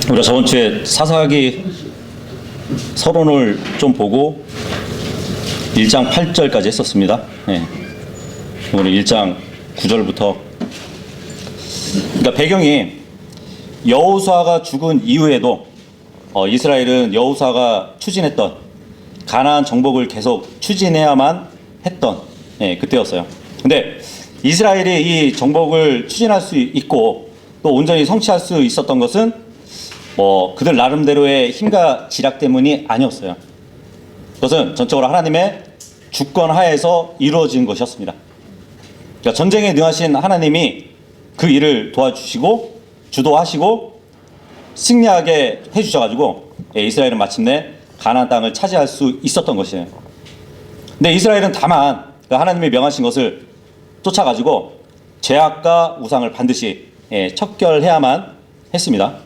우리가 저번 주에 사사기 서론을 좀 보고 1장 8절까지 했었습니다. 네. 오늘 1장 9절부터. 그러니까 배경이 여호수아가 죽은 이후에도 이스라엘은 여호수아가 추진했던 가나안 정복을 계속 추진해야만 했던 그때였어요. 근데 이스라엘이 이 정복을 추진할 수 있고 또 온전히 성취할 수 있었던 것은 그들 나름대로의 힘과 지략 때문이 아니었어요. 그것은 전적으로 하나님의 주권 하에서 이루어진 것이었습니다. 그러니까 전쟁에 능하신 하나님이 그 일을 도와주시고 주도하시고 승리하게 해주셔가지고 이스라엘은 마침내 가나안 땅을 차지할 수 있었던 것이에요. 근데 이스라엘은 다만 하나님이 명하신 것을 쫓아가지고 죄악과 우상을 반드시 척결해야만 했습니다.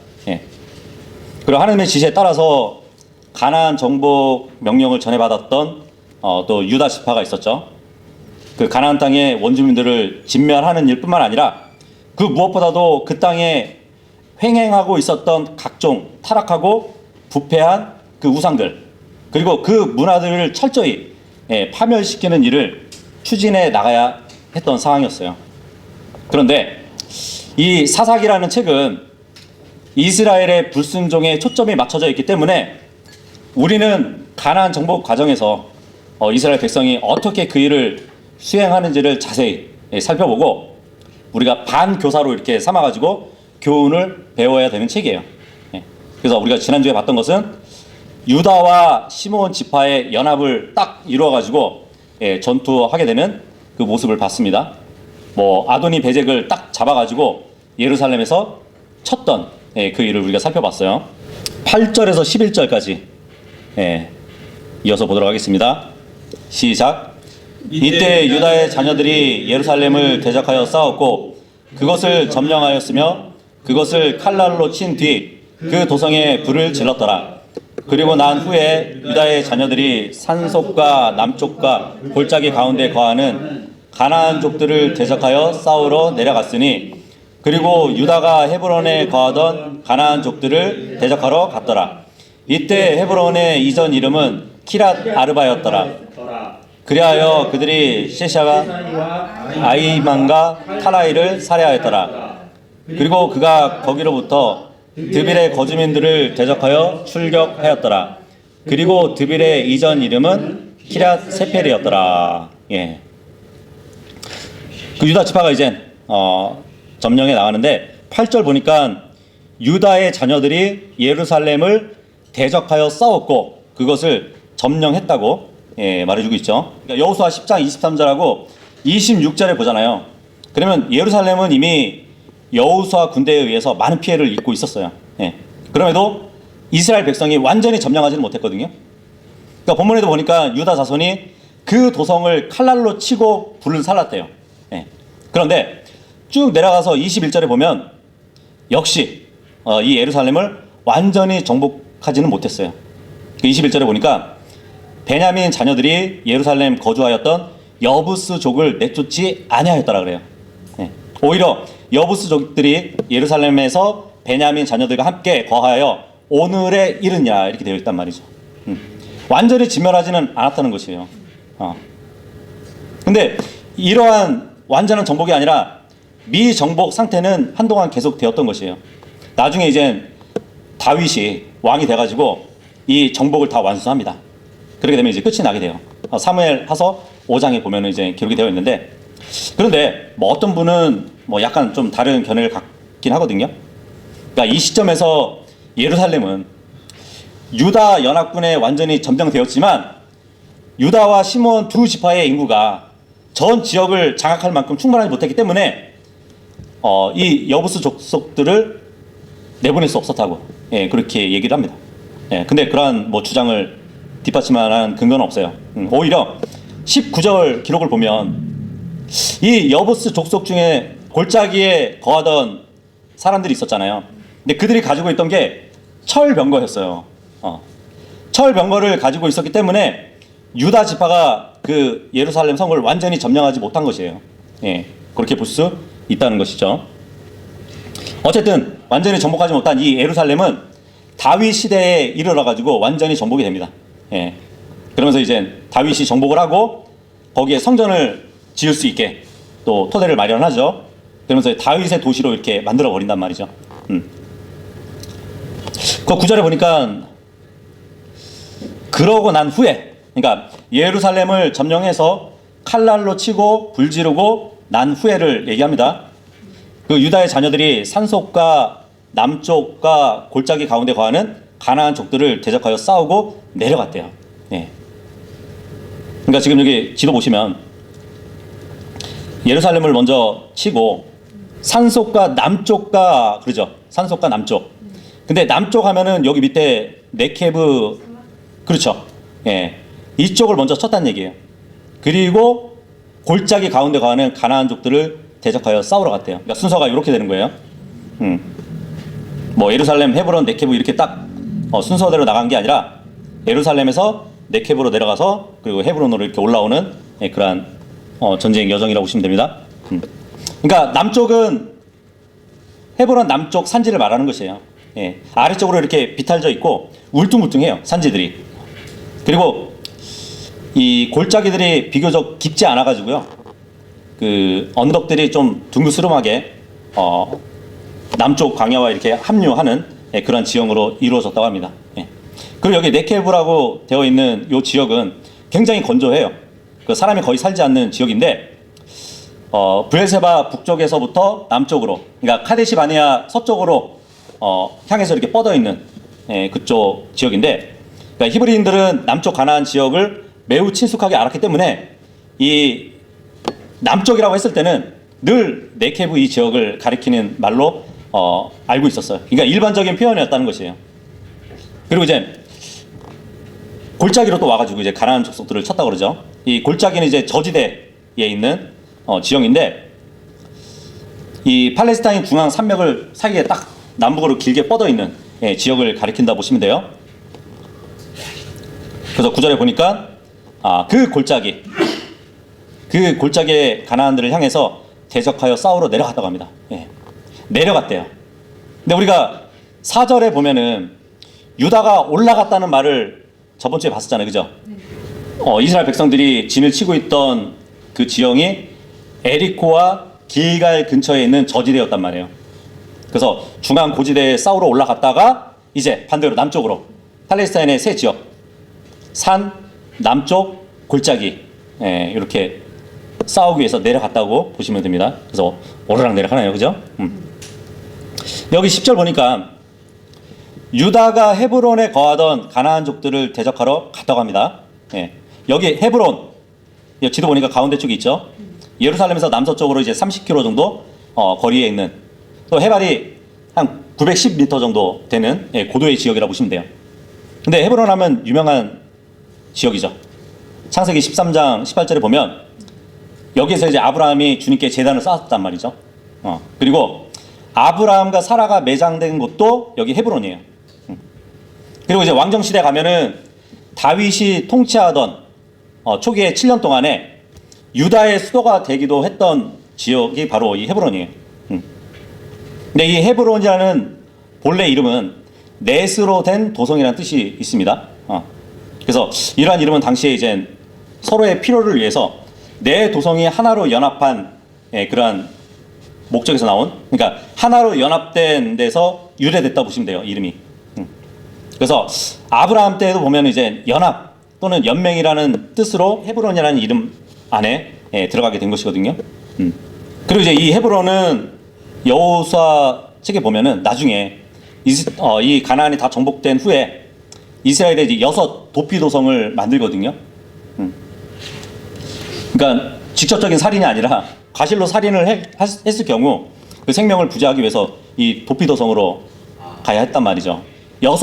그리고 하나님의 지시에 따라서 가나안 정복 명령을 전해받았던 또 유다 지파가 있었죠. 그 가나안 땅의 원주민들을 진멸하는 일뿐만 아니라 그 무엇보다도 그 땅에 횡행하고 있었던 각종 타락하고 부패한 그 우상들 그리고 그 문화들을 철저히 파멸시키는 일을 추진해 나가야 했던 상황이었어요. 그런데 이 사사기라는 책은 이스라엘의 불순종에 초점이 맞춰져 있기 때문에 우리는 가나안 정복 과정에서 이스라엘 백성이 어떻게 그 일을 수행하는지를 자세히 살펴보고 우리가 반교사로 이렇게 삼아가지고 교훈을 배워야 되는 책이에요. 그래서 우리가 지난주에 봤던 것은 유다와 시므온 지파의 연합을 딱 이루어가지고 전투하게 되는 그 모습을 봤습니다. 아도니 베젝을 딱 잡아가지고 예루살렘에서 쳤던 그 일을 우리가 살펴봤어요. 8절에서 11절까지 이어서 보도록 하겠습니다. 시작. 이때 유다의 자녀들이 예루살렘을 대적하여 싸웠고 그것을 점령하였으며 그것을 칼날로 친 뒤 그 도성에 불을 질렀더라. 그리고 난 후에 유다의 자녀들이 산속과 남쪽과 골짜기 가운데 거하는 가나안족들을 대적하여 싸우러 내려갔으니 그리고 유다가 헤브론에 거하던 가나안족들을 대적하러 갔더라. 이때 헤브론의 이전 이름은 키랏 아르바였더라. 그리하여 그들이 셰샤와 아이만과 타라이를 살해하였더라. 그리고 그가 거기로부터 드빌의 거주민들을 대적하여 출격하였더라. 그리고 드빌의 이전 이름은 키랏 세펠이었더라. 그 유다 지파가 이제 점령해 나가는데 8절 보니까 유다의 자녀들이 예루살렘을 대적하여 싸웠고 그것을 점령했다고 말해주고 있죠. 그러니까 여호수아 10장 23절하고 26절에 보잖아요. 그러면 예루살렘은 이미 여호수아 군대에 의해서 많은 피해를 입고 있었어요. 그럼에도 이스라엘 백성이 완전히 점령하지는 못했거든요. 그러니까 본문에도 보니까 유다 자손이 그 도성을 칼날로 치고 불을 살랐대요. 그런데 쭉 내려가서 21절에 보면 역시 이 예루살렘을 완전히 정복하지는 못했어요. 21절에 보니까 베냐민 자녀들이 예루살렘 거주하였던 여부스족을 내쫓지 아니하였더라 그래요. 오히려 여부스족들이 예루살렘에서 베냐민 자녀들과 함께 거하여 오늘에 이르냐 이렇게 되어 있단 말이죠. 완전히 진멸하지는 않았다는 것이에요. 근데 이러한 완전한 정복이 아니라 미정복 상태는 한동안 계속 되었던 것이에요. 나중에 이제 다윗이 왕이 돼가지고 이 정복을 다 완수합니다. 그렇게 되면 이제 끝이 나게 돼요. 사무엘하서 5장에 보면 이제 기록이 되어 있는데, 그런데 어떤 분은 약간 좀 다른 견해를 갖긴 하거든요. 그러니까 이 시점에서 예루살렘은 유다 연합군에 완전히 점령되었지만 유다와 시므온 두 지파의 인구가 전 지역을 장악할 만큼 충분하지 못했기 때문에 이 여부스 족속들을 내보낼 수 없었다고 그렇게 얘기를 합니다. 근데 그러한 주장을 뒷받침하는 근거는 없어요. 오히려 19절 기록을 보면 이 여부스 족속 중에 골짜기에 거하던 사람들이 있었잖아요. 근데 그들이 가지고 있던 게 철병거였어요. 철병거를 가지고 있었기 때문에 유다 지파가 그 예루살렘 성을 완전히 점령하지 못한 것이에요. 그렇게 볼 수 있다는 것이죠. 어쨌든 완전히 정복하지 못한 이 예루살렘은 다윗 시대에 이르러 가지고 완전히 정복이 됩니다. 예. 그러면서 이제 다윗이 정복을 하고 거기에 성전을 지을 수 있게 또 토대를 마련하죠. 그러면서 다윗의 도시로 이렇게 만들어 버린단 말이죠. 그 구절에 보니까 그러고 난 후에, 그러니까 예루살렘을 점령해서 칼날로 치고 불 지르고 난 후에를 얘기합니다. 그 유다의 자녀들이 산속과 남쪽과 골짜기 가운데 거하는 가나안 족들을 대적하여 싸우고 내려갔대요. 네. 그러니까 지금 여기 지도 보시면 예루살렘을 먼저 치고 산속과 남쪽과 그러죠. 산속과 남쪽. 근데 남쪽 하면은 여기 밑에 네케브, 그렇죠. 예. 이쪽을 먼저 쳤다는 얘기예요. 그리고 골짜기 가운데 거하는 가나안족들을 대적하여 싸우러 갔대요. 그러니까 순서가 이렇게 되는 거예요. 뭐 예루살렘, 헤브론, 네케브 이렇게 딱 순서대로 나간 게 아니라 예루살렘에서 네케브로 내려가서 그리고 헤브론으로 이렇게 올라오는 그러한 전쟁 여정이라고 보시면 됩니다. 그러니까 남쪽은 헤브론 남쪽 산지를 말하는 것이에요. 예. 아래쪽으로 이렇게 비탈져 있고 울퉁불퉁해요, 산지들이. 그리고 이 골짜기들이 비교적 깊지 않아 가지고요, 그 언덕들이 좀 둥그스름하게 남쪽 광야와 이렇게 합류하는 그런 지형으로 이루어졌다고 합니다. 예. 그리고 여기 네케브라고 되어 있는 이 지역은 굉장히 건조해요. 그 사람이 거의 살지 않는 지역인데 브엘세바 북쪽에서부터 남쪽으로, 그러니까 카데시 바네아 서쪽으로 향해서 이렇게 뻗어 있는 그쪽 지역인데, 그러니까 히브리인들은 남쪽 가나안 지역을 매우 친숙하게 알았기 때문에 이 남쪽이라고 했을 때는 늘 네케브 이 지역을 가리키는 말로 알고 있었어요. 그러니까 일반적인 표현이었다는 것이에요. 그리고 이제 골짜기로 또 와가지고 이제 가나안 족속들을 쳤다 그러죠. 이 골짜기는 이제 저지대에 있는 지형인데, 이 팔레스타인 중앙 산맥을 사이에 딱 남북으로 길게 뻗어 있는 지역을 가리킨다 보시면 돼요. 그래서 구절에 보니까 그 골짜기에 가나안들을 향해서 대적하여 싸우러 내려갔다고 합니다. 예. 내려갔대요. 근데 우리가 4절에 보면은 유다가 올라갔다는 말을 저번 주에 봤었잖아요, 그죠? 이스라엘 백성들이 진을 치고 있던 그 지형이 에리코와 길갈 근처에 있는 저지대였단 말이에요. 그래서 중앙 고지대에 싸우러 올라갔다가 이제 반대로 남쪽으로 팔레스타인의 세 지역, 산, 남쪽, 골짜기, 이렇게 싸우기 위해서 내려갔다고 보시면 됩니다. 그래서 오르락 내려가네요, 그죠? 여기 10절 보니까 유다가 헤브론에 거하던 가나안족들을 대적하러 갔다고 합니다. 여기 헤브론, 지도 보니까 가운데 쪽에 있죠. 예루살렘에서 남서쪽으로 이제 30km 정도 거리에 있는, 또 해발이 한 910m 정도 되는 고도의 지역이라고 보시면 돼요. 근데 헤브론 하면 유명한 지역이죠. 창세기 13장 18절에 보면 여기에서 이제 아브라함이 주님께 제단을 쌓았단 말이죠. 그리고 아브라함과 사라가 매장된 곳도 여기 헤브론이에요. 그리고 이제 왕정시대 가면은 다윗이 통치하던 초기에 7년 동안에 유다의 수도가 되기도 했던 지역이 바로 이 헤브론이에요. 근데 이 헤브론이라는 본래 이름은 넷으로 된 도성이라는 뜻이 있습니다. 그래서 이러한 이름은 당시에 이제 서로의 필요를 위해서 네 도성이 하나로 연합한 그러한 목적에서 나온, 그러니까 하나로 연합된 데서 유래됐다 보시면 돼요, 이름이. 그래서 아브라함 때도 보면 이제 연합 또는 연맹이라는 뜻으로 헤브론이라는 이름 안에 들어가게 된 것이거든요. 그리고 이제 이 헤브론은 여호수아 책에 보면은 나중에 이 가나안이 다 정복된 후에 이스라엘에 이제 6 도피 도성을 만들거든요. 그러니까 직접적인 살인이 아니라 과실로 살인을 했을 경우 그 생명을 부지하기 위해서 이 도피 도성으로 가야 했단 말이죠. 6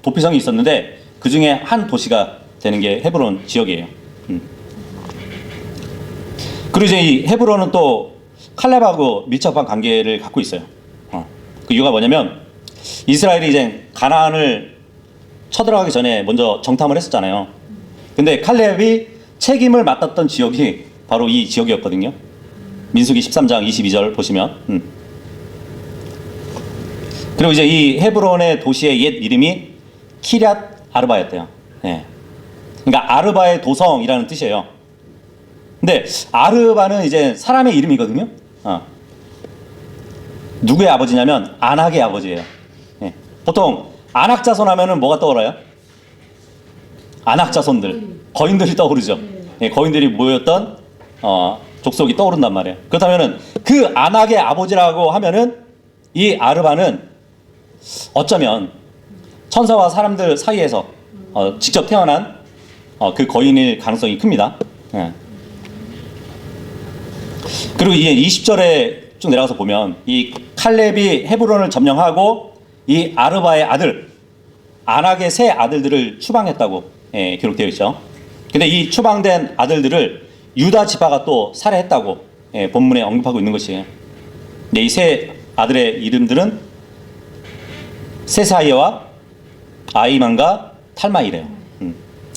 도피성이 있었는데 그 중에 한 도시가 되는 게 헤브론 지역이에요. 그리고 이제 이 헤브론은 또 칼렙하고 밀접한 관계를 갖고 있어요. 그 이유가 뭐냐면 이스라엘이 이제 가나안을 쳐들어가기 전에 먼저 정탐을 했었잖아요. 근데 칼렙이 책임을 맡았던 지역이 바로 이 지역이었거든요. 민수기 13장 22절 보시면 그리고 이제 이 헤브론의 도시의 옛 이름이 키럇 아르바였대요. 예. 그러니까 아르바의 도성이라는 뜻이에요. 근데 아르바는 이제 사람의 이름이거든요. 누구의 아버지냐면 안악의 아버지예요. 예. 보통 안악 자손 하면은 뭐가 떠올라요? 안악 자손들, 거인들이 떠오르죠. 예, 거인들이 모였던 족속이 떠오른단 말이에요. 그렇다면은 그 안악의 아버지라고 하면은 이 아르바는 어쩌면 천사와 사람들 사이에서 직접 태어난 그 거인일 가능성이 큽니다. 예. 그리고 이게 20절에 쭉 내려가서 보면 이 칼렙이 헤브론을 점령하고 이 아르바의 아들 안악의 세 아들들을 추방했다고 기록되어 있죠. 근데 이 추방된 아들들을 유다 지파가 또 살해했다고 본문에 언급하고 있는 것이에요. 근데 이 세 아들의 이름들은 세사이와 아이만과 탈마이래요.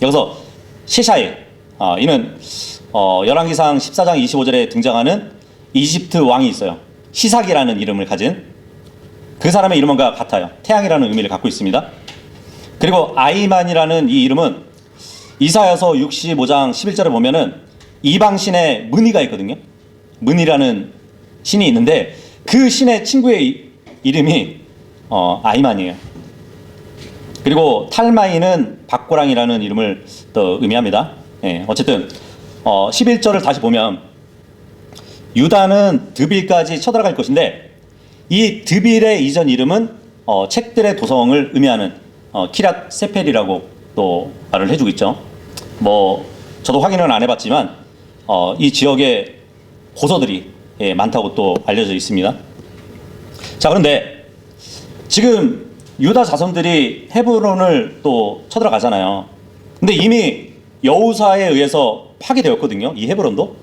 여기서 시샤이 이는 열왕기상 14장 25절에 등장하는 이집트 왕이 있어요. 시삭이라는 이름을 가진 그 사람의 이름과 같아요. 태양이라는 의미를 갖고 있습니다. 그리고 아이만이라는 이 이름은 이사야서 65장 11절에 보면은 이방신의 문이가 있거든요. 문이라는 신이 있는데 그 신의 친구의 이름이 아이만이에요. 그리고 탈마이는 박고랑이라는 이름을 또 의미합니다. 예, 어쨌든 11절을 다시 보면 유다는 드빌까지 쳐들어갈 것인데 이 드빌의 이전 이름은 책들의 도성을 의미하는 키랏 세펠이라고 또 말을 해주고 있죠. 뭐 저도 확인은 안 해봤지만 이 지역에 고서들이 많다고 또 알려져 있습니다. 자, 그런데 지금 유다 자손들이 헤브론을 또 쳐들어가잖아요. 근데 이미 여호사에 의해서 파괴되었거든요. 이 헤브론도.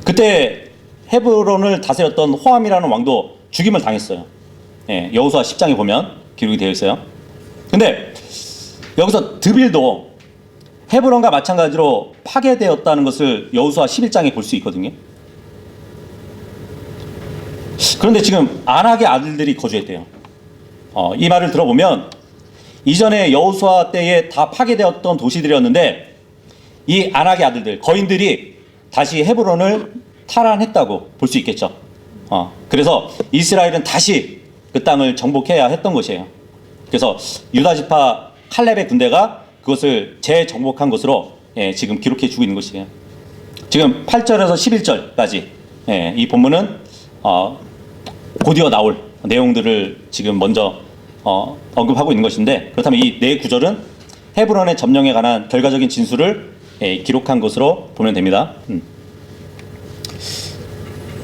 그때 헤브론을 다스렸던 호암이라는 왕도 죽임을 당했어요. 예, 여호수아 10장에 보면 기록이 되어 있어요. 근데 여기서 드빌도 헤브론과 마찬가지로 파괴되었다는 것을 여호수아 11장에 볼 수 있거든요. 그런데 지금 안악의 아들들이 거주했대요. 이 말을 들어보면 이전에 여호수아 때에 다 파괴되었던 도시들이었는데 이 안악의 아들들, 거인들이 다시 헤브론을 탈환했다고 볼 수 있겠죠. 그래서 이스라엘은 다시 그 땅을 정복해야 했던 것이에요. 그래서 유다 지파 칼렙의 군대가 그것을 재정복한 것으로 지금 기록해 주고 있는 것이에요. 지금 8절에서 11절까지 이 본문은 곧이어 나올 내용들을 지금 먼저 언급하고 있는 것인데, 그렇다면 이 네 구절은 헤브론의 점령에 관한 결과적인 진술을 기록한 것으로 보면 됩니다.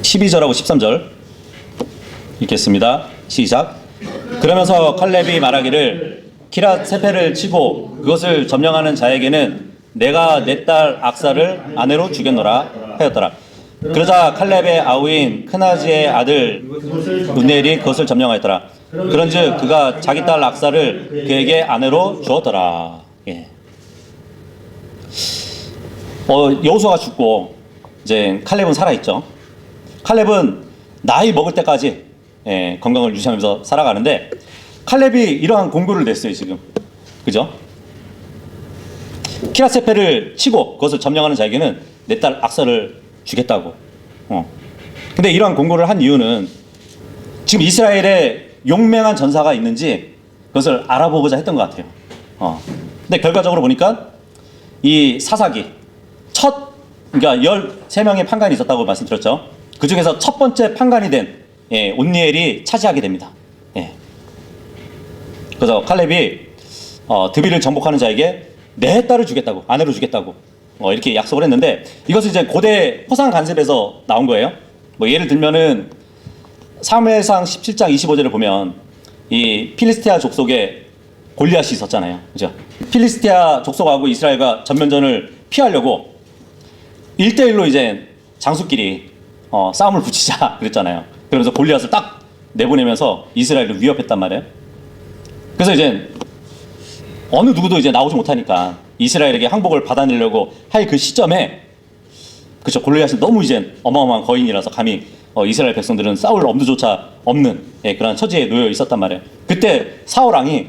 12절하고 13절 읽겠습니다. 시작. 그러면서 칼렙이 말하기를 키랏 세펠을 치고 그것을 점령하는 자에게는 내가 내 딸 악사를 아내로 주겠노라 하였더라. 그러자 칼렙의 아우인 크나지의 아들 운넬이 그것을 점령하였더라. 그런즉 그가 자기 딸 악사를 그에게 아내로 주었더라. 예. 여호수아가 죽고 이제 칼렙은 살아있죠. 칼렙은 나이 먹을 때까지 건강을 유지하면서 살아가는데 칼렙이 이러한 공고를 냈어요. 지금 그죠? 키랏 세펠을 치고 그것을 점령하는 자에게는 내 딸 악사를 주겠다고. 근데 이러한 공고를 한 이유는 지금 이스라엘에 용맹한 전사가 있는지 그것을 알아보고자 했던 것 같아요. 근데 결과적으로 보니까 이 사사기 그러니까 13명의 판관이 있었다고 말씀드렸죠. 그 중에서 첫 번째 판관이 된 온니엘이 차지하게 됩니다. 그래서 칼렙이 드빌을 정복하는 자에게 내 딸을 주겠다고, 아내로 주겠다고 이렇게 약속을 했는데, 이것은 이제 고대 호상 간섭에서 나온 거예요. 뭐 예를 들면은 사무엘상 17장 25절을 보면 이 필리스티아 족속에 골리앗이 있었잖아요. 그죠? 필리스티아 족속하고 이스라엘과 전면전을 피하려고 1대1로 이제 장수끼리 싸움을 붙이자 그랬잖아요. 그러면서 골리앗을 딱 내보내면서 이스라엘을 위협했단 말이에요. 그래서 이제 어느 누구도 이제 나오지 못하니까 이스라엘에게 항복을 받아내려고 할 그 시점에, 그렇죠, 골리앗이 너무 이제 어마어마한 거인이라서 감히 이스라엘 백성들은 싸울 엄두조차 없는 그런 처지에 놓여 있었단 말이에요. 그때 사울 왕이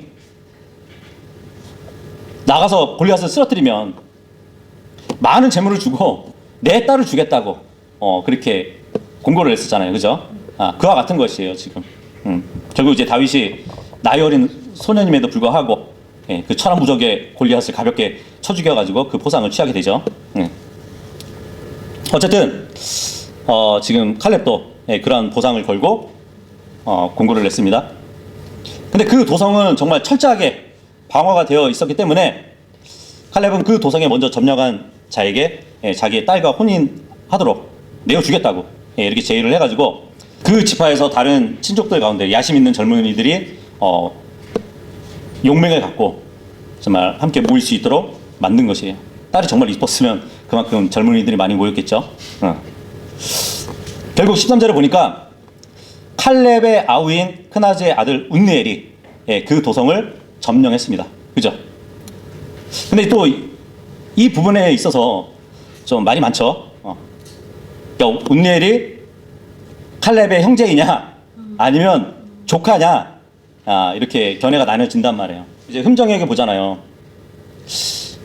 나가서 골리앗을 쓰러뜨리면 많은 재물을 주고 내 딸을 주겠다고 그렇게 공고를 했었잖아요. 그죠? 그와 같은 것이에요, 지금. 결국 이제 다윗이 나이 어린 소년임에도 불구하고 그 천하무적의 골리앗을 가볍게 쳐 죽여가지고 그 포상을 취하게 되죠. 어쨌든 지금 칼렙도 그러한 보상을 걸고 공고를 냈습니다. 근데 그 도성은 정말 철저하게 방어가 되어 있었기 때문에 칼렙은 그 도성에 먼저 점령한 자에게 자기의 딸과 혼인하도록 내어주겠다고 이렇게 제의를 해가지고 그 지파에서 다른 친족들 가운데 야심 있는 젊은이들이 용맹을 갖고 정말 함께 모일 수 있도록 만든 것이에요. 딸이 정말 이뻤으면 그만큼 젊은이들이 많이 모였겠죠. 결국 13절에 보니까 칼렙의 아우인 크나즈의 아들 운니엘이 그 도성을 점령했습니다. 그죠? 근데 또 이 부분에 있어서 좀 말이 많죠. 그러니까 운니엘이 칼렙의 형제이냐 아니면 조카냐 이렇게 견해가 나눠진단 말이에요. 이제 흠정에게 보잖아요.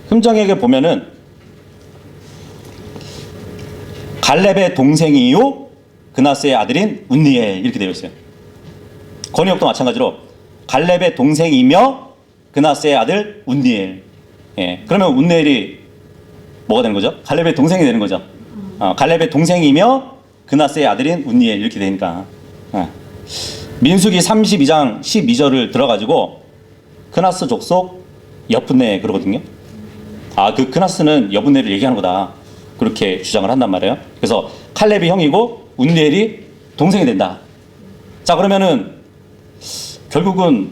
흠정에게 보면은 갈렙의 동생이요 그나스의 아들인 운니엘 이렇게 되어 있어요. 건의역도 마찬가지로 갈렙의 동생이며 그나스의 아들 운니엘. 그러면 운니엘이 뭐가 되는 거죠? 갈렙의 동생이 되는 거죠. 갈렙의 동생이며 그나스의 아들인 운니엘 이렇게 되니까. 민수기 32장 12절을 들어가지고 그나스 족속 여분네 그러거든요. 그 그나스는 여분네를 얘기하는 거다. 그렇게 주장을 한단 말이에요. 그래서 칼렙이 형이고 운니엘이 동생이 된다. 자, 그러면은 결국은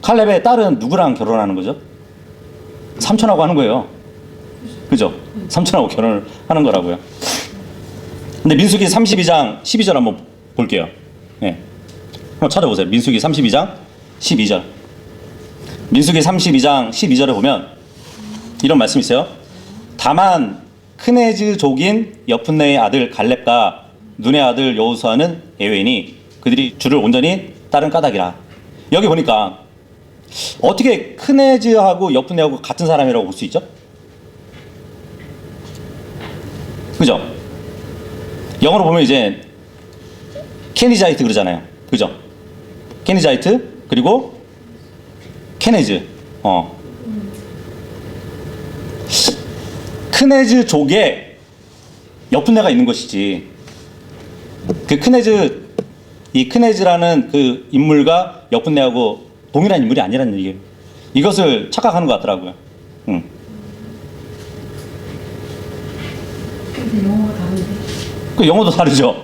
칼렙의 딸은 누구랑 결혼하는 거죠? 삼촌하고 하는 거예요. 그죠? 삼촌하고 결혼을 하는 거라고요. 근데 민수기 32장 12절 한번 볼게요. 한번 찾아보세요. 민수기 32장 12절. 민수기 32장 12절에 보면 이런 말씀이 있어요. 다만 크네즈족인 여푼네의 아들 갈렙과 눈의 아들 여호수아는 예외이니 그들이 주를 온전히 따른 까닭이라. 여기 보니까 어떻게 크네즈하고 여푼네하고 같은 사람이라고 볼 수 있죠? 그죠? 영어로 보면 이제 케니자이트 그러잖아요. 그죠? 케니자이트 그리고 케네즈. 크네즈족에 여푼네가 있는 것이지. 그 이 크네즈라는 그 인물과 여푼네하고 동일한 인물이 아니라는 얘기예요. 이것을 착각하는 것 같더라고요. 영어가 다른데? 그 영어도 다르죠.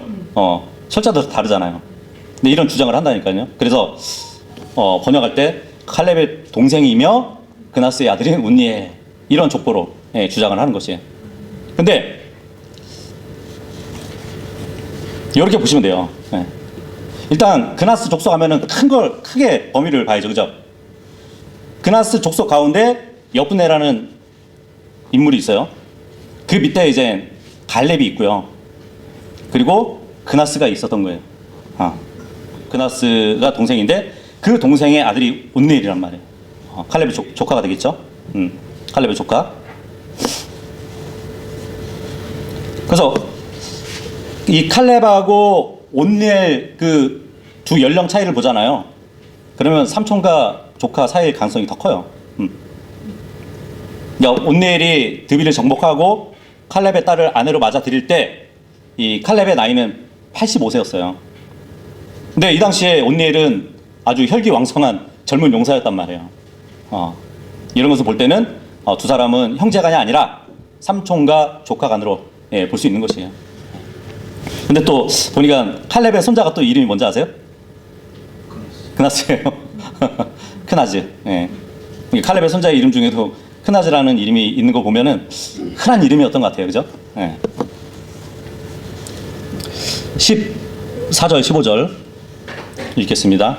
철자도 다르잖아요. 근데 이런 주장을 한다니까요. 그래서 번역할 때 칼렙의 동생이며 그나스의 아들인 운니엘 이런 족보로 주장을 하는 것이에요. 근데 이렇게 보시면 돼요. 일단 그나스 족속 하면은 크게 범위를 봐야죠. 그죠? 그나스 족속 가운데 여분네라는 인물이 있어요. 그 밑에 이제 갈렙이 있고요. 그리고 그나스가 있었던 거예요. 그나스가 동생인데 그 동생의 아들이 운니엘이란 말이에요. 칼렙의 조카가 되겠죠. 칼렙의 조카. 그래서 이 칼렙하고 온니엘 그 두 연령 차이를 보잖아요. 그러면 삼촌과 조카 사이의 가능성이 더 커요. 온니엘이 드빌을 정복하고 칼렙의 딸을 아내로 맞아들일 때 이 칼렙의 나이는 85세였어요. 근데 이 당시에 온니엘은 아주 혈기왕성한 젊은 용사였단 말이에요. 이런 것을 볼 때는 두 사람은 형제간이 아니라 삼촌과 조카 간으로 볼 수 있는 것이에요. 근데 또 보니까 칼렙의 손자가 또 이름이 뭔지 아세요? 크나즈예요. 크나즈. 칼렙의 손자의 이름 중에도 크나즈라는 이름이 있는 거 보면은 흔한 이름이었던 것 같아요. 그죠? 14절, 15절 읽겠습니다.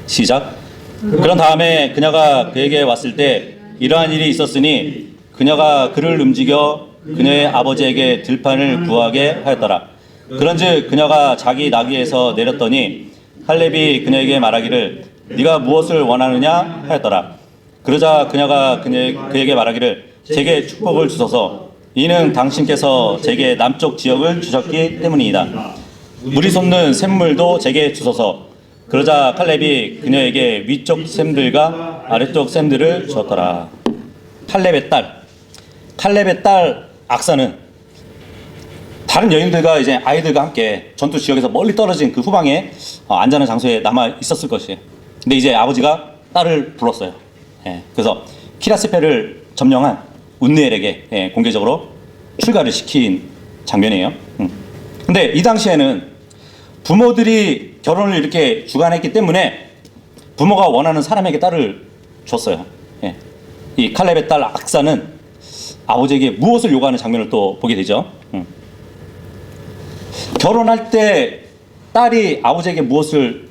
시작. 그런 다음에 그녀가 그에게 왔을 때 이러한 일이 있었으니 그녀가 그를 움직여 그녀의 아버지에게 들판을 구하게 하였더라. 그런즉 그녀가 자기 나귀에서 내렸더니 칼렙이 그녀에게 말하기를 네가 무엇을 원하느냐 하였더라. 그러자 그녀가 그에게 말하기를 제게 축복을 주소서. 이는 당신께서 제게 남쪽 지역을 주셨기 때문이다. 물이 솟는 샘물도 제게 주소서. 그러자 칼렙이 그녀에게 위쪽 샘들과 아래쪽 샘들을 주었더라. 칼렙의 딸 악사는 다른 여인들과 이제 아이들과 함께 전투 지역에서 멀리 떨어진 그 후방에 안전한 장소에 남아 있었을 것이에요. 근데 이제 아버지가 딸을 불렀어요. 그래서 키라스페를 점령한 운니엘에게 공개적으로 출가를 시킨 장면이에요. 근데 이 당시에는 부모들이 결혼을 이렇게 주관했기 때문에 부모가 원하는 사람에게 딸을 줬어요. 이 칼렙의 딸 악사는 아버지에게 무엇을 요구하는 장면을 또 보게 되죠. 결혼할 때 딸이 아버지에게 무엇을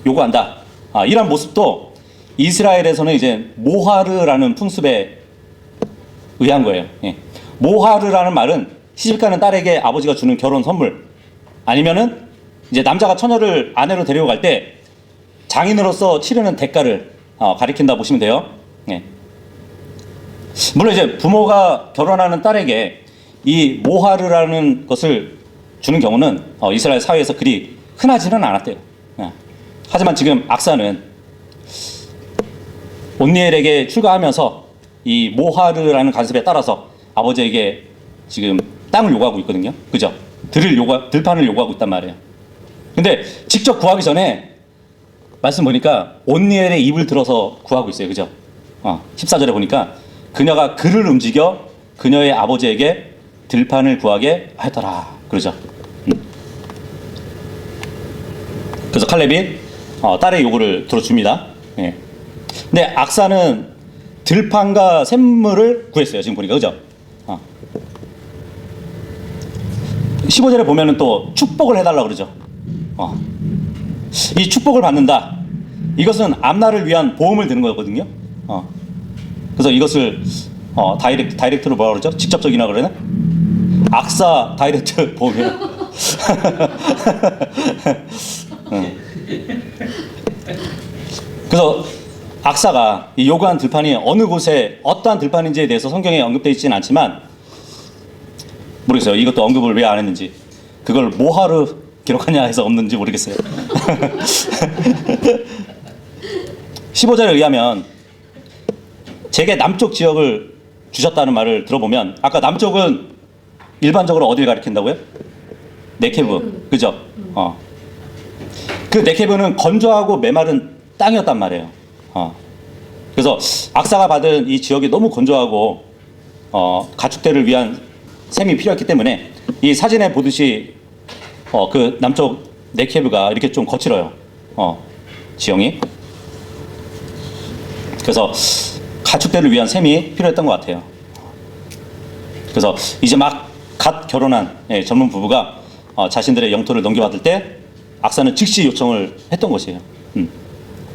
요구한다. 이런 모습도 이스라엘에서는 이제 모하르라는 풍습에 의한 거예요. 모하르라는 말은 시집가는 딸에게 아버지가 주는 결혼 선물, 아니면은 이제 남자가 처녀를 아내로 데리고 갈 때 장인으로서 치르는 대가를 가리킨다 보시면 돼요. 물론 이제 부모가 결혼하는 딸에게 이 모하르라는 것을 주는 경우는 이스라엘 사회에서 그리 흔하지는 않았대요. 하지만 지금 악사는 온니엘에게 출가하면서 이 모하르라는 관습에 따라서 아버지에게 지금 땅을 요구하고 있거든요. 그죠? 들판을 요구하고 있단 말이에요. 근데 직접 구하기 전에 말씀 보니까 온니엘의 입을 들어서 구하고 있어요. 그죠? 14절에 보니까 그녀가 그를 움직여 그녀의 아버지에게 들판을 구하게 하였더라. 그러죠? 그래서 칼렙이 딸의 요구를 들어줍니다. 근데 악사는 들판과 샘물을 구했어요. 지금 보니까. 그죠? 15절에 보면은 또 축복을 해달라고 그러죠. 이 축복을 받는다. 이것은 앞날을 위한 보험을 드는 거거든요. 그래서 이것을 다이렉트로 뭐라 그러죠? 직접적이나 그러나? 악사 다이렉트 보험이에요. 그래서 악사가 이 요구한 들판이 어느 곳에 어떠한 들판인지에 대해서 성경에 언급되어 있지는 않지만 모르겠어요. 이것도 언급을 왜 안 했는지. 그걸 뭐하러 기록하냐 해서 없는지 모르겠어요. 15절에 의하면 제게 남쪽 지역을 주셨다는 말을 들어보면 아까 남쪽은 일반적으로 어디를 가리킨다고요? 네케브. 그죠? 그 네케브는 건조하고 메마른 땅이었단 말이에요. 그래서 악사가 받은 이 지역이 너무 건조하고 가축대를 위한 샘이 필요했기 때문에 이 사진에 보듯이 그 남쪽 네케브가 이렇게 좀 거칠어요. 지형이. 그래서 가축대를 위한 샘이 필요했던 것 같아요. 그래서 이제 막 갓 결혼한 젊은 부부가 자신들의 영토를 넘겨받을 때 악사는 즉시 요청을 했던 것이에요.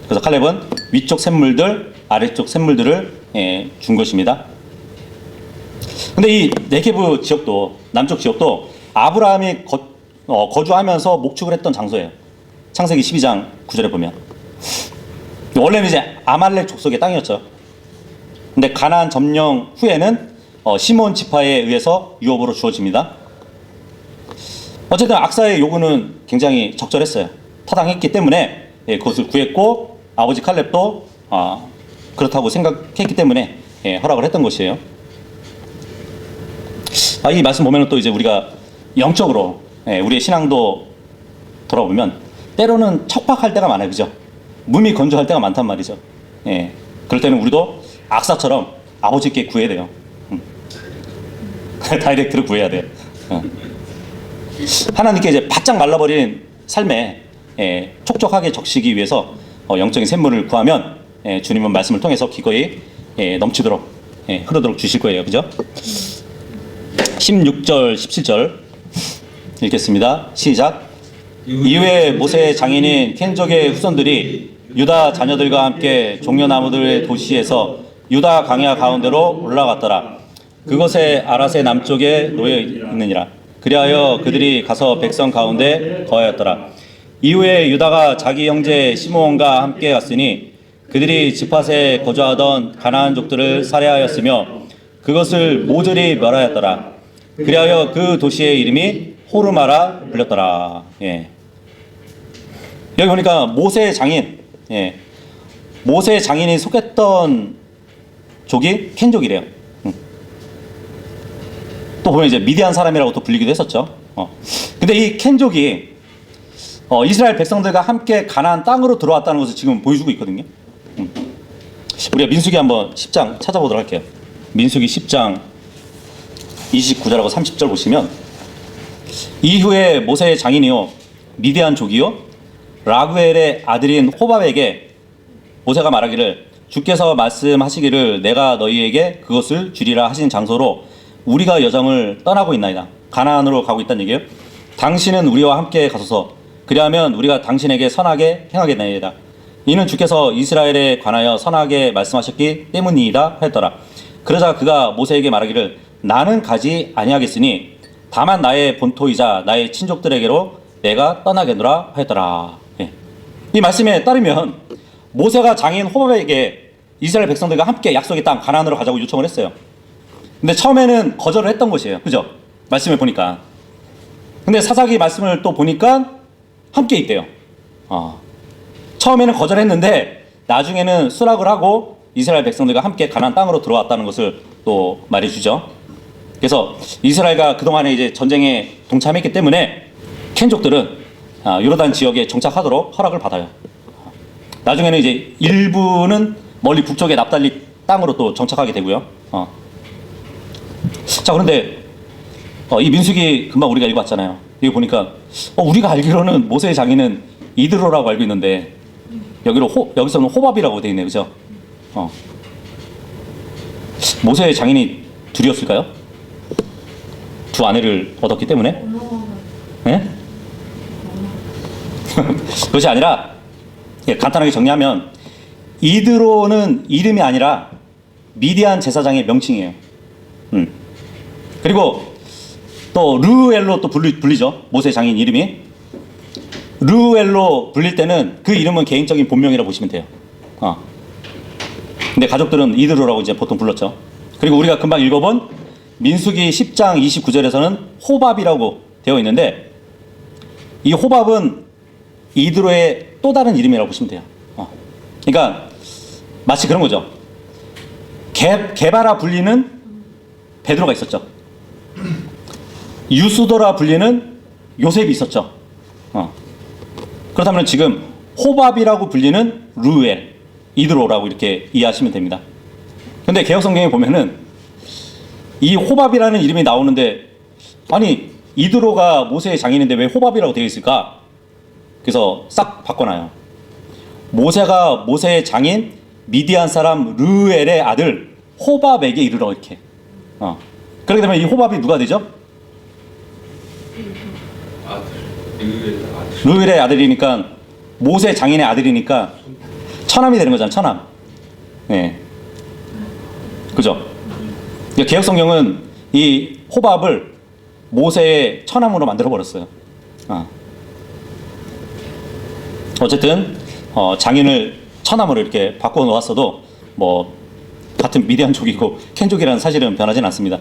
그래서 칼렙은 위쪽 샘물들, 아래쪽 샘물들을 준 것입니다. 근데 이 네게브 지역도, 남쪽 지역도 아브라함이 거주하면서 목축을 했던 장소예요. 창세기 12장 9절에 보면. 원래는 이제 아말렉 족속의 땅이었죠. 근데 가나안 점령 후에는 시몬 지파에 의해서 유업으로 주어집니다. 어쨌든 악사의 요구는 굉장히 적절했어요. 타당했기 때문에 그것을 구했고 아버지 칼렙도 그렇다고 생각했기 때문에 허락을 했던 것이에요. 이 말씀 보면 또 이제 우리가 영적으로 우리의 신앙도 돌아보면 때로는 척박할 때가 많아요. 그죠? 몸이 건조할 때가 많단 말이죠. 그럴 때는 우리도 악사처럼 아버지께 구해야 돼요. 다이렉트로 구해야 돼요. 하나님께 이제 바짝 말라버린 삶에 촉촉하게 적시기 위해서 영적인 샘물을 구하면 주님은 말씀을 통해서 기꺼이 넘치도록 흐르도록 주실 거예요. 그죠? 16절 17절 읽겠습니다. 시작. 이후에 모세의 장인인 켄족의 후손들이 유다 자녀들과 함께 종려나무들의 도시에서 유다 강야 가운데로 올라갔더라. 그것에 아랏의 남쪽에 놓여 있느니라. 그리하여 그들이 가서 백성 가운데 거하였더라. 이후에 유다가 자기 형제 시므온과 함께 갔으니 그들이 즈팟에 거주하던 가나안족들을 살해하였으며 그것을 모조리 멸하였더라. 그리하여 그 도시의 이름이 호르마라 불렸더라. 예. 여기 보니까 모세의 장인, 예. 모세의 장인이 속했던 족이 켄족이래요. 또 보면 이제 미디안 사람이라고 또 불리기도 했었죠. 근데 이 켄족이 이스라엘 백성들과 함께 가나안 땅으로 들어왔다는 것을 지금 보여주고 있거든요. 우리가 민수기 한번 10장 찾아보도록 할게요. 민수기 10장 29절하고 30절 보시면 이후에 모세의 장인이요 미디안 족이요 라구엘의 아들인 호밥에게 모세가 말하기를 주께서 말씀하시기를 내가 너희에게 그것을 주리라 하신 장소로 우리가 여정을 떠나고 있나이다. 가나안으로 가고 있다는 얘기예요. 당신은 우리와 함께 가소서. 그리하면 우리가 당신에게 선하게 행하겠나이다. 이는 주께서 이스라엘에 관하여 선하게 말씀하셨기 때문이다 하였더라. 그러자 그가 모세에게 말하기를 나는 가지 아니하겠으니 다만 나의 본토이자 나의 친족들에게로 내가 떠나겠노라 하였더라. 예. 이 말씀에 따르면 모세가 장인 호밥에게 이스라엘 백성들과 함께 약속의 땅 가나안으로 가자고 요청을 했어요. 근데 처음에는 거절을 했던 것이에요. 그죠? 말씀을 보니까. 근데 사사기 말씀을 또 보니까 함께 있대요. 처음에는 거절했는데 나중에는 수락을 하고 이스라엘 백성들과 함께 가나안 땅으로 들어왔다는 것을 또 말해주죠. 그래서 이스라엘과 그동안에 이제 전쟁에 동참했기 때문에 켄족들은 요르단 지역에 정착하도록 허락을 받아요. 나중에는 이제 일부는 멀리 북쪽의 납달리 땅으로 또 정착하게 되고요. 자, 그런데 이 민수기 금방 우리가 읽어봤잖아요. 여기 보니까 우리가 알기로는 모세의 장인은 이드로라고 알고 있는데 여기서는 호밥이라고 되어 있네요. 그죠? 모세의 장인이 둘이었을까요? 두 아내를 얻었기 때문에? 네? 그것이 아니라 간단하게 정리하면 이드로는 이름이 아니라 미디안 제사장의 명칭이에요. 그리고 또 르우엘로 또 불리죠. 모세 장인 이름이 르우엘로 불릴 때는 그 이름은 개인적인 본명이라고 보시면 돼요. 근데 가족들은 이드로라고 이제 보통 불렀죠. 그리고 우리가 금방 읽어본 민수기 10장 29절에서는 호밥이라고 되어 있는데 이 호밥은 이드로의 또 다른 이름이라고 보시면 돼요. 그러니까 마치 그런 거죠. 게바라 불리는 베드로가 있었죠. 유수도라 불리는 요셉이 있었죠. 그렇다면 지금 호밥이라고 불리는 르우엘, 이드로라고 이렇게 이해하시면 됩니다. 근데 개역성경에 보면은 이 호밥이라는 이름이 나오는데 아니 이드로가 모세의 장인인데 왜 호밥이라고 되어 있을까? 그래서 싹 바꿔놔요. 모세가 모세의 장인 미디안 사람 르우엘의 아들 호밥에게 이르러 이렇게. 그렇게 되면 이 호밥이 누가 되죠? 르우엘의 아들이니까 모세 장인의 아들이니까 처남이 되는 거잖아요. 처남. 네. 그죠? 개역성경은 이 호밥을 모세의 처남으로 만들어 버렸어요. 어쨌든 장인을 처남으로 이렇게 바꿔 놓았어도 뭐 같은 미디안족이고 켄족이라는 사실은 변하진 않습니다.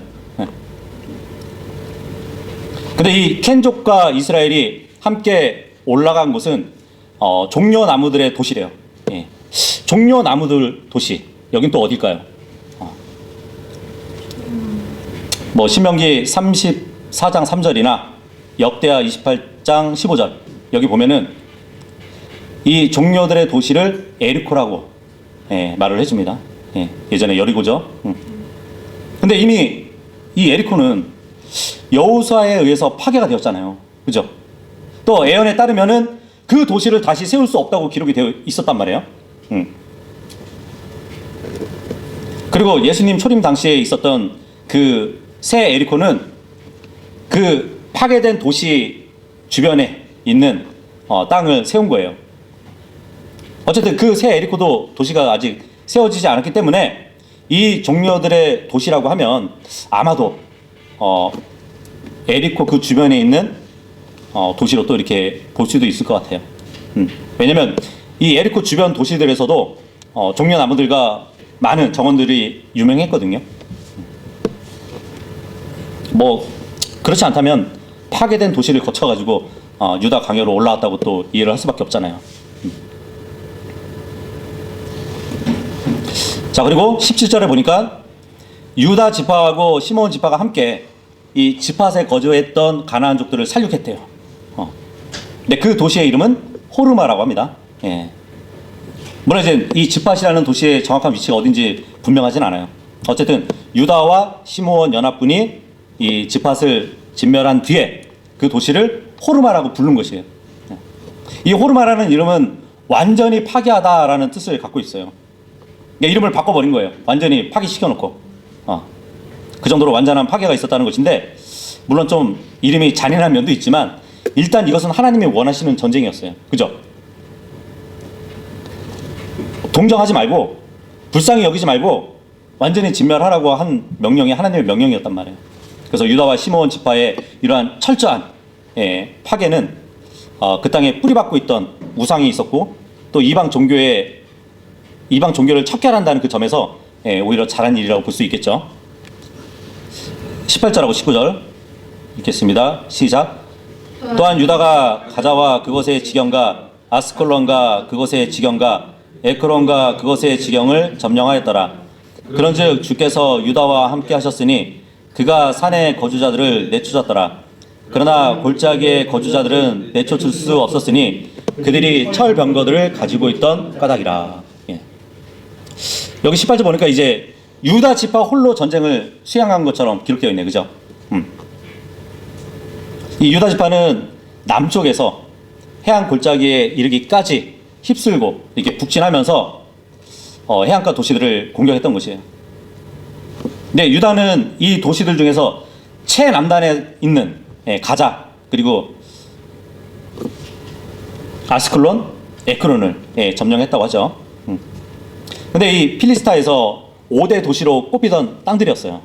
근데 이 켄족과 이스라엘이 함께 올라간 곳은 종려나무들의 도시래요. 예. 종려나무들 도시. 여긴 또 어딜까요? 뭐 신명기 34장 3절이나 역대하 28장 15절 여기 보면은 이 종려들의 도시를 에리코라고 말을 해줍니다. 예전에 여리고죠. 근데 이미 이 에리코는 여호수아에 의해서 파괴가 되었잖아요. 그죠? 또 예언에 따르면은 그 도시를 다시 세울 수 없다고 기록이 되어 있었단 말이에요. 그리고 예수님 초림 당시에 있었던 그 새 에리코는 그 파괴된 도시 주변에 있는 땅을 세운 거예요. 어쨌든 그 새 에리코도 도시가 아직 세워지지 않았기 때문에 이 종려들의 도시라고 하면 아마도 에리코 그 주변에 있는 도시로 또 이렇게 볼 수도 있을 것 같아요. 왜냐면 이 에리코 주변 도시들에서도 종려 나무들과 많은 정원들이 유명했거든요. 뭐 그렇지 않다면 파괴된 도시를 거쳐가지고 유다 강요로 올라왔다고 또 이해를 할 수밖에 없잖아요. 자, 그리고 17절에 보니까 유다 지파하고 시므온 지파가 함께 이 즈팟에 거주했던 가나안족들을 살육했대요. 근데 그 도시의 이름은 호르마라고 합니다. 예. 물론 이제 이 즈팟이라는 도시의 정확한 위치가 어딘지 분명하진 않아요. 어쨌든 유다와 시므온 연합군이 이 즈팟을 진멸한 뒤에 그 도시를 호르마라고 부른 것이에요. 예. 이 호르마라는 이름은 완전히 파괴하다라는 뜻을 갖고 있어요. 그러니까 이름을 바꿔버린 거예요. 완전히 파괴시켜놓고. 그 정도로 완전한 파괴가 있었다는 것인데, 물론 좀 이름이 잔인한 면도 있지만 일단 이것은 하나님이 원하시는 전쟁이었어요. 그죠? 동정하지 말고 불쌍히 여기지 말고 완전히 진멸하라고 한 명령이 하나님의 명령이었단 말이에요. 그래서 유다와 시므온 지파의 이러한 철저한 파괴는 그 땅에 뿌리박고 있던 우상이 있었고, 또 이방 종교를 척결한다는 그 점에서 오히려 잘한 일이라고 볼 수 있겠죠. 18절하고 19절 읽겠습니다. 시작. 또한 유다가 가자와 그것의 지경과 아스클론과 그것의 지경과 에크론과 그것의 지경을 점령하였더라. 그런즉 주께서 유다와 함께 하셨으니 그가 산의 거주자들을 내쫓았더라. 그러나 골짜기의 거주자들은 내쫓을 수 없었으니 그들이 철병거들을 가지고 있던 까닭이라. 예. 여기 18절 보니까 이제 유다 지파 홀로 전쟁을 수행한 것처럼 기록되어 있네, 그죠? 이 유다 지파는 남쪽에서 해안 골짜기에 이르기까지 휩쓸고 이렇게 북진하면서 해안가 도시들을 공격했던 것이에요. 근데 유다는 이 도시들 중에서 최남단에 있는 가자, 그리고 아스클론, 에크론을 점령했다고 하죠. 근데 이 필리스타에서 5대 도시로 꼽히던 땅들이었어요.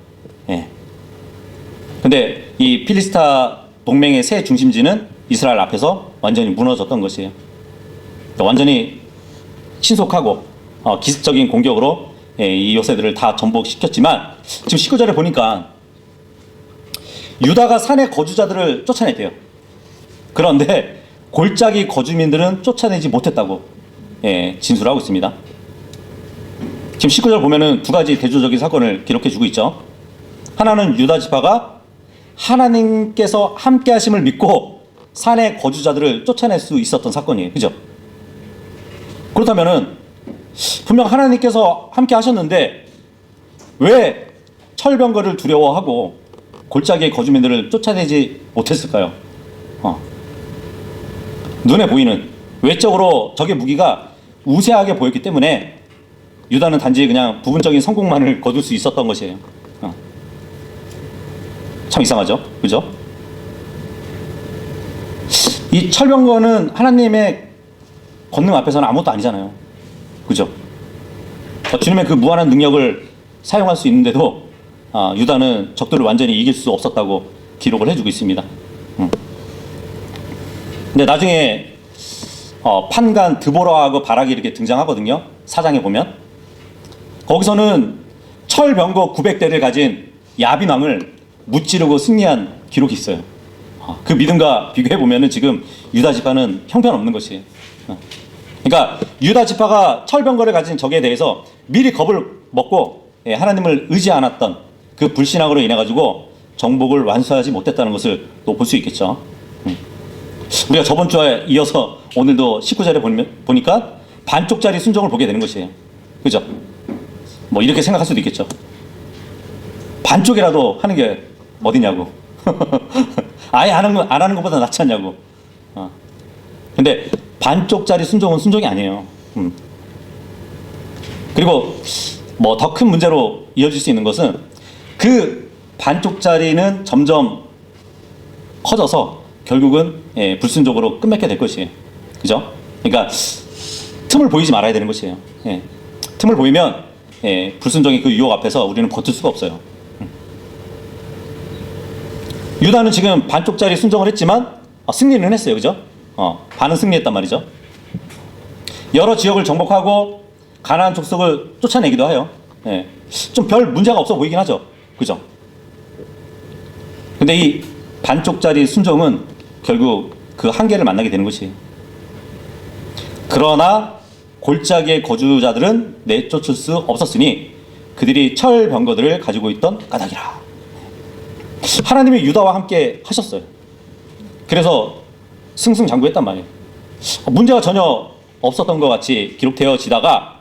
근데 이 필리스타 동맹의 새 중심지는 이스라엘 앞에서 완전히 무너졌던 것이에요. 그러니까 완전히 신속하고 기습적인 공격으로 이 요새들을 다 전복시켰지만, 지금 19절에 보니까 유다가 산의 거주자들을 쫓아냈대요. 그런데 골짜기 거주민들은 쫓아내지 못했다고 진술하고 있습니다. 지금 19절 보면은 두 가지 대조적인 사건을 기록해주고 있죠. 하나는 유다 지파가 하나님께서 함께 하심을 믿고 산의 거주자들을 쫓아낼 수 있었던 사건이에요. 그죠? 그렇다면은 분명 하나님께서 함께 하셨는데 왜 철병거를 두려워하고 골짜기의 거주민들을 쫓아내지 못했을까요? 눈에 보이는 외적으로 적의 무기가 우세하게 보였기 때문에 유다는 단지 그냥 부분적인 성공만을 거둘 수 있었던 것이에요. 참 이상하죠? 그죠? 이 철병거는 하나님의 권능 앞에서는 아무것도 아니잖아요. 그죠? 주님의 그 무한한 능력을 사용할 수 있는데도 유다는 적들을 완전히 이길 수 없었다고 기록을 해주고 있습니다. 근데 나중에 판간 드보라하고 바락이 이렇게 등장하거든요. 4장에 보면 거기서는 철병거 900대를 가진 야빈 왕을 무찌르고 승리한 기록이 있어요. 그 믿음과 비교해 보면은 지금 유다 지파는 형편없는 것이에요. 그러니까 유다 지파가 철병거를 가진 적에 대해서 미리 겁을 먹고 하나님을 의지 않았던 그 불신앙으로 인해 가지고 정복을 완수하지 못했다는 것을 또 볼 수 있겠죠. 우리가 저번 주에 이어서 오늘도 19절에 보니까 반쪽짜리 순종을 보게 되는 것이에요. 그죠? 뭐 이렇게 생각할 수도 있겠죠. 반쪽이라도 하는 게 어디냐고. 아예 안 하는 것보다 낫지 않냐고. 근데 반쪽짜리 순종은 순종이 아니에요. 그리고 뭐 더 큰 문제로 이어질 수 있는 것은 그 반쪽짜리는 점점 커져서 결국은 불순종으로 끝맺게 될 것이에요. 그죠? 그러니까 틈을 보이지 말아야 되는 것이에요. 틈을 보이면 불순종의 그 유혹 앞에서 우리는 버틸 수가 없어요. 유다는 지금 반쪽짜리 순종을 했지만 승리는 했어요. 그죠? 반은 승리했단 말이죠. 여러 지역을 정복하고 가나안 족속을 쫓아내기도 해요. 예. 좀 별 문제가 없어 보이긴 하죠. 그죠? 근데 이 반쪽짜리 순종은 결국 그 한계를 만나게 되는 것이에요. 그러나 골짜기의 거주자들은 내쫓을 수 없었으니 그들이 철병거들을 가지고 있던 까닭이라. 하나님이 유다와 함께 하셨어요. 그래서 승승장구했단 말이에요. 문제가 전혀 없었던 것 같이 기록되어지다가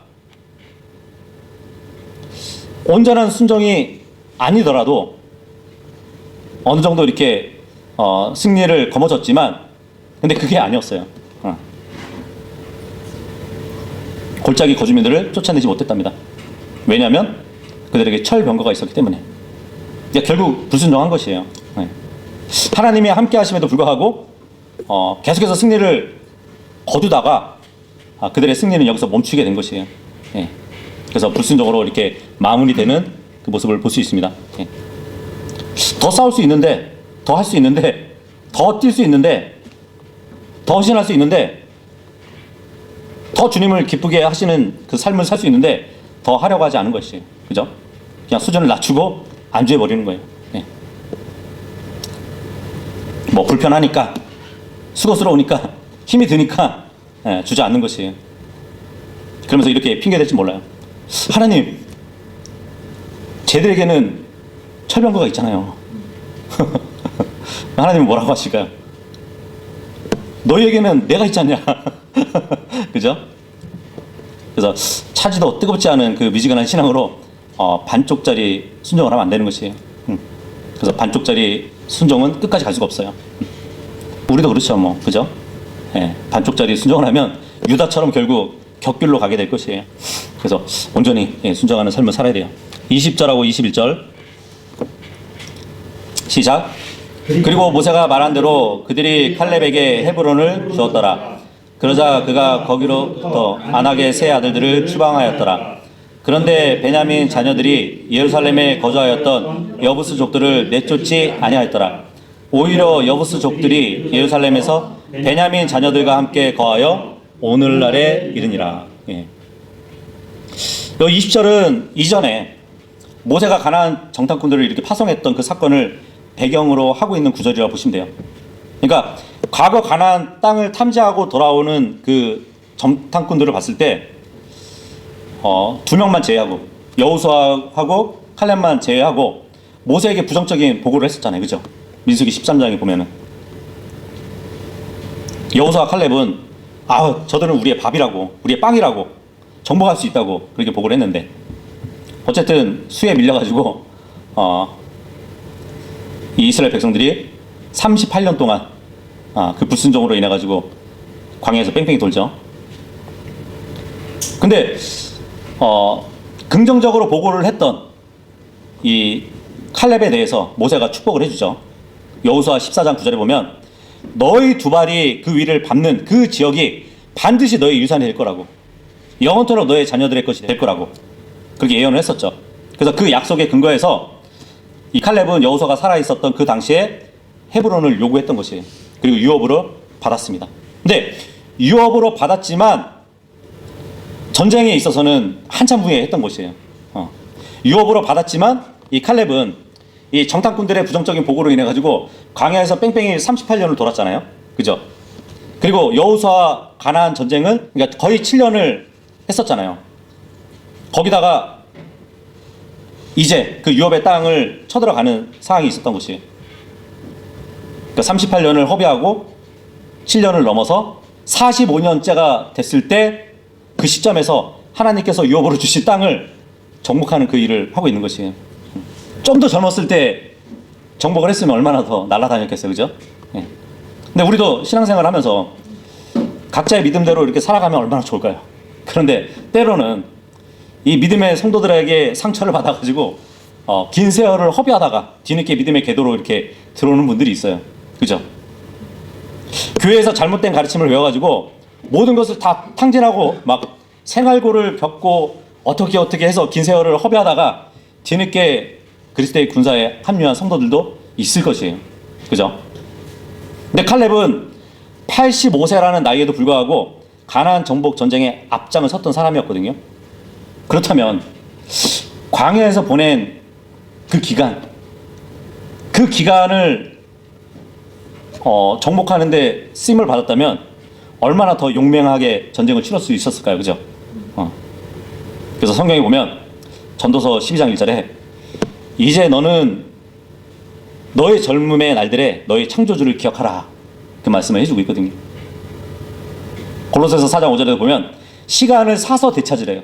온전한 순종이 아니더라도 어느 정도 이렇게 승리를 거머쥐었지만 근데 그게 아니었어요. 골짜기 거주민들을 쫓아내지 못했답니다. 왜냐하면 그들에게 철병거가 있었기 때문에. 결국 불순종한 것이에요. 하나님이 함께 하심에도 불구하고 계속해서 승리를 거두다가 그들의 승리는 여기서 멈추게 된 것이에요. 그래서 불순종으로 이렇게 마무리되는 그 모습을 볼 수 있습니다. 더 싸울 수 있는데, 더 할 수 있는데, 더 뛸 수 있는데, 더 헌신할 수 있는데, 더 주님을 기쁘게 하시는 그 삶을 살 수 있는데 더 하려고 하지 않은 것이에요. 그죠? 그냥 수준을 낮추고 안주해 버리는 거예요. 뭐 불편하니까, 수고스러우니까, 힘이 드니까 주지 않는 것이에요. 그러면서 이렇게 핑계 댈지 몰라요. 하나님, 쟤들에게는 철병거가 있잖아요. 하나님은 뭐라고 하실까요? 너희에게는 내가 있지 않냐? 그죠? 그래서 차지도 뜨겁지 않은 그 미지근한 신앙으로 반쪽짜리 순종을 하면 안 되는 것이에요. 그래서 반쪽짜리 순종은 끝까지 갈 수가 없어요. 우리도 그렇죠, 뭐. 그죠? 반쪽짜리 순종을 하면 유다처럼 결국 격길로 가게 될 것이에요. 그래서 온전히 순종하는 삶을 살아야 돼요. 20절하고 21절 시작. 그리고 모세가 말한 대로 그들이 칼렙에게 헤브론을 주었더라. 그러자 그가 거기로부터 아낙의 세 아들들을 추방하였더라. 그런데 베냐민 자녀들이 예루살렘에 거주하였던 여부스족들을 내쫓지 아니하였더라. 오히려 여부스족들이 예루살렘에서 베냐민 자녀들과 함께 거하여 오늘날에 이르니라. 여기 20절은 이전에 모세가 가나안 정탐꾼들을 이렇게 파송했던 그 사건을 배경으로 하고 있는 구절이라고 보시면 돼요. 그러니까 과거 가나안 땅을 탐지하고 돌아오는 그 정탐꾼들을 봤을 때 두 명만 제외하고 여호수아하고 칼렙만 제외하고 모세에게 부정적인 보고를 했었잖아요. 그죠? 민수기 13장에 보면은 여호수아 칼렙은 저들은 우리의 밥이라고, 우리의 빵이라고, 정복할 수 있다고 그렇게 보고를 했는데 어쨌든 수에 밀려가지고 이 이스라엘 백성들이 38년 동안 그 불순종으로 인해 가지고 광야에서 뺑뺑이 돌죠. 근데 긍정적으로 보고를 했던 이 칼렙에 대해서 모세가 축복을 해주죠. 여호수아 14장 9절에 보면 너희 두 발이 그 위를 밟는 그 지역이 반드시 너희 유산이 될 거라고, 영원토록 너의 자녀들의 것이 될 거라고 그렇게 예언을 했었죠. 그래서 그 약속에 근거해서 이 칼렙은 여호수아가 살아있었던 그 당시에 헤브론을 요구했던 것이에요. 그리고 유업으로 받았습니다. 근데 유업으로 받았지만 전쟁에 있어서는 한참 후에 했던 것이에요. 유업으로 받았지만 이 칼렙은 이 정탐꾼들의 부정적인 보고로 인해 가지고 광야에서 뺑뺑이 38년을 돌았잖아요. 그죠? 그리고 여호수아 가나안 전쟁은 그러니까 거의 7년을 했었잖아요. 거기다가 이제 그 유업의 땅을 쳐들어가는 상황이 있었던 것이에요. 그러니까 38년을 허비하고 7년을 넘어서 45년째가 됐을 때 그 시점에서 하나님께서 유업으로 주신 땅을 정복하는 그 일을 하고 있는 것이에요. 좀 더 젊었을 때 정복을 했으면 얼마나 더 날아다녔겠어요. 그죠? 근데 우리도 신앙생활을 하면서 각자의 믿음대로 이렇게 살아가면 얼마나 좋을까요? 그런데 때로는 이 믿음의 성도들에게 상처를 받아가지고 긴 세월을 허비하다가 뒤늦게 믿음의 궤도로 이렇게 들어오는 분들이 있어요. 그죠? 교회에서 잘못된 가르침을 외워가지고 모든 것을 다 탕진하고 막 생활고를 겪고 어떻게 해서 긴 세월을 허비하다가 뒤늦게 그리스도의 군사에 합류한 성도들도 있을 것이에요. 그죠? 근데 칼렙은 85세라는 나이에도 불구하고 가나안 정복 전쟁에 앞장을 섰던 사람이었거든요. 그렇다면 광야에서 보낸 그 기간을 정복하는데 쓰임을 받았다면 얼마나 더 용맹하게 전쟁을 치를 수 있었을까요? 그죠? 그래서 성경에 보면 전도서 12장 1절에 이제 너는 너의 젊음의 날들에 너의 창조주를 기억하라, 그 말씀을 해주고 있거든요. 골로새서 4장 5절에 보면 시간을 사서 되찾으래요.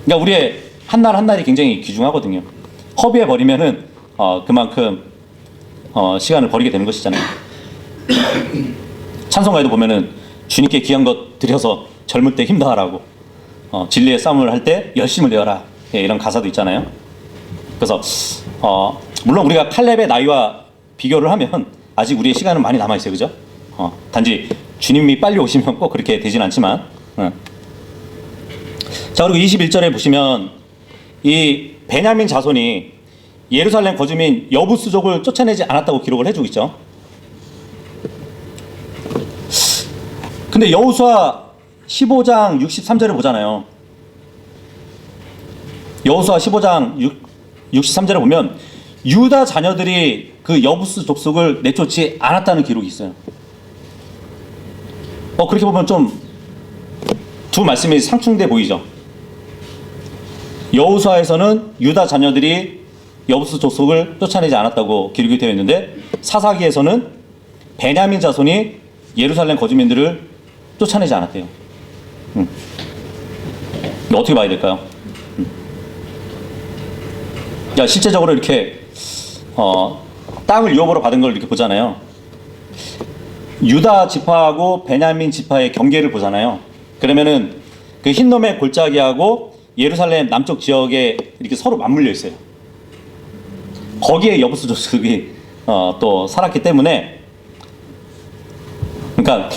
그러니까 우리의 한날 한날이 굉장히 귀중하거든요. 허비해 버리면은 그만큼 시간을 버리게 되는 것이잖아요. 찬송가에도 보면은 주님께 귀한 것 드려서 젊을 때 힘다하라고, 진리의 싸움을 할 때 열심을 내어라, 이런 가사도 있잖아요. 그래서 물론 우리가 칼렙의 나이와 비교를 하면 아직 우리의 시간은 많이 남아 있어요, 그죠? 단지 주님이 빨리 오시면 꼭 그렇게 되진 않지만. 자, 그리고 21절에 보시면 이 베냐민 자손이 예루살렘 거주민 여부수족을 쫓아내지 않았다고 기록을 해주고 있죠. 근데 여호수아 15장 63절을 보잖아요. 여호수아 15장 63절에 보면 유다 자녀들이 그 여부수 족속을 내쫓지 않았다는 기록이 있어요. 그렇게 보면 좀 두 말씀이 상충돼 보이죠. 여호수아에서는 유다 자녀들이 여부수 족속을 쫓아내지 않았다고 기록이 되어 있는데 사사기에서는 베냐민 자손이 예루살렘 거주민들을 쫓아내지 않았대요. 어떻게 봐야 될까요? 실제적으로 이렇게 땅을 유업으로 받은 걸 이렇게 보잖아요. 유다 지파하고 베냐민 지파의 경계를 보잖아요. 그러면은 그 흰놈의 골짜기하고 예루살렘 남쪽 지역에 이렇게 서로 맞물려 있어요. 거기에 여부수 족속이 또 살았기 때문에, 그러니까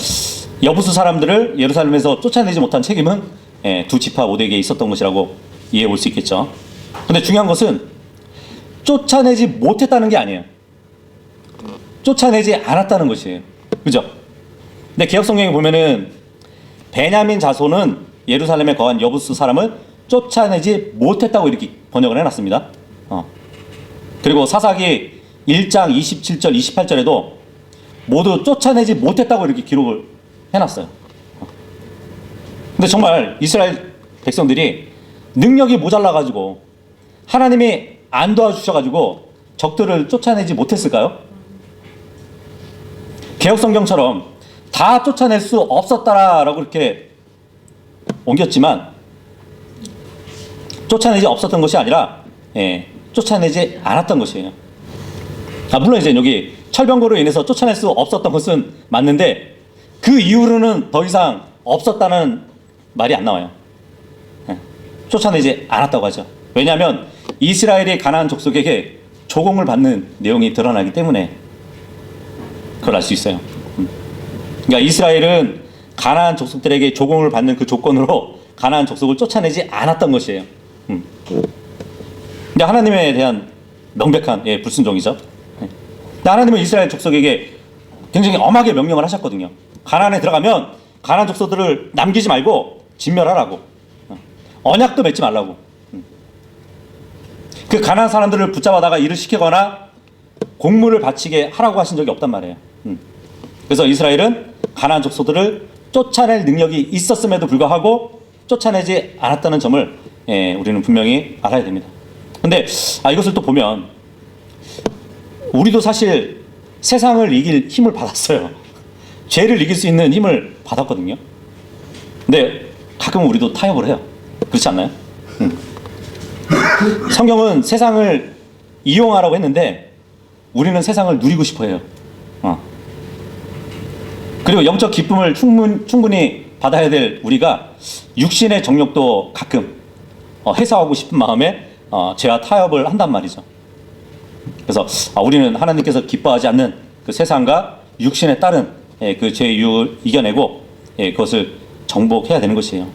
여부수 사람들을 예루살렘에서 쫓아내지 못한 책임은 두 지파 모두에게 있었던 것이라고 이해해 볼 수 있겠죠. 근데 중요한 것은 쫓아내지 못했다는 게 아니에요. 쫓아내지 않았다는 것이에요. 그죠? 근데 개역성경에 보면은 베냐민 자손은 예루살렘에 거한 여부수 사람을 쫓아내지 못했다고 이렇게 번역을 해놨습니다. 그리고 사사기 1장 27절 28절에도 모두 쫓아내지 못했다고 이렇게 기록을 해놨어요. 근데 정말 이스라엘 백성들이 능력이 모자라가지고 하나님이 안 도와주셔가지고 적들을 쫓아내지 못했을까요? 개역성경처럼 다 쫓아낼 수 없었다라고 이렇게 옮겼지만 쫓아내지 없었던 것이 아니라 쫓아내지 않았던 것이에요. 물론 이제 여기 철병거로 인해서 쫓아낼 수 없었던 것은 맞는데 그 이후로는 더 이상 없었다는 말이 안 나와요. 쫓아내지 않았다고 하죠. 왜냐하면 이스라엘이 가나안 족속에게 조공을 받는 내용이 드러나기 때문에 그걸 알 수 있어요. 그러니까 이스라엘은 가나안 족속들에게 조공을 받는 그 조건으로 가나안 족속을 쫓아내지 않았던 것이에요. 근데 하나님에 대한 명백한 불순종이죠. 근데 하나님은 이스라엘 족속에게 굉장히 엄하게 명령을 하셨거든요. 가나안에 들어가면 가나안 족속들을 남기지 말고 진멸하라고, 언약도 맺지 말라고. 그 가나안 사람들을 붙잡아다가 일을 시키거나 공물을 바치게 하라고 하신 적이 없단 말이에요. 그래서 이스라엘은 가나안 족속들을 쫓아낼 능력이 있었음에도 불구하고 쫓아내지 않았다는 점을 우리는 분명히 알아야 됩니다. 근데 이것을 또 보면 우리도 사실 세상을 이길 힘을 받았어요. 죄를 이길 수 있는 힘을 받았거든요. 근데 가끔 우리도 타협을 해요. 그렇지 않나요? 성경은 세상을 이용하라고 했는데 우리는 세상을 누리고 싶어 해요. 그리고 영적 기쁨을 충분히 받아야 될 우리가 육신의 정욕도 가끔 해소하고 싶은 마음에 죄와 타협을 한단 말이죠. 그래서 우리는 하나님께서 기뻐하지 않는 그 세상과 육신에 따른 그 죄의 유혹을 이겨내고 그것을 정복해야 되는 것이에요.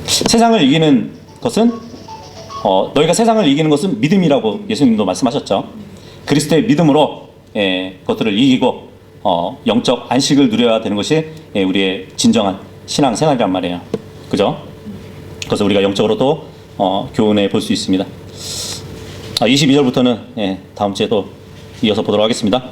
세상을 이기는 것은 너희가 세상을 이기는 것은 믿음이라고 예수님도 말씀하셨죠. 그리스도의 믿음으로 그것들을 이기고 영적 안식을 누려야 되는 것이 우리의 진정한 신앙 생활이란 말이에요. 그죠? 그래서 우리가 영적으로도 교훈해 볼 수 있습니다. 22절부터는 다음 주에 또 이어서 보도록 하겠습니다.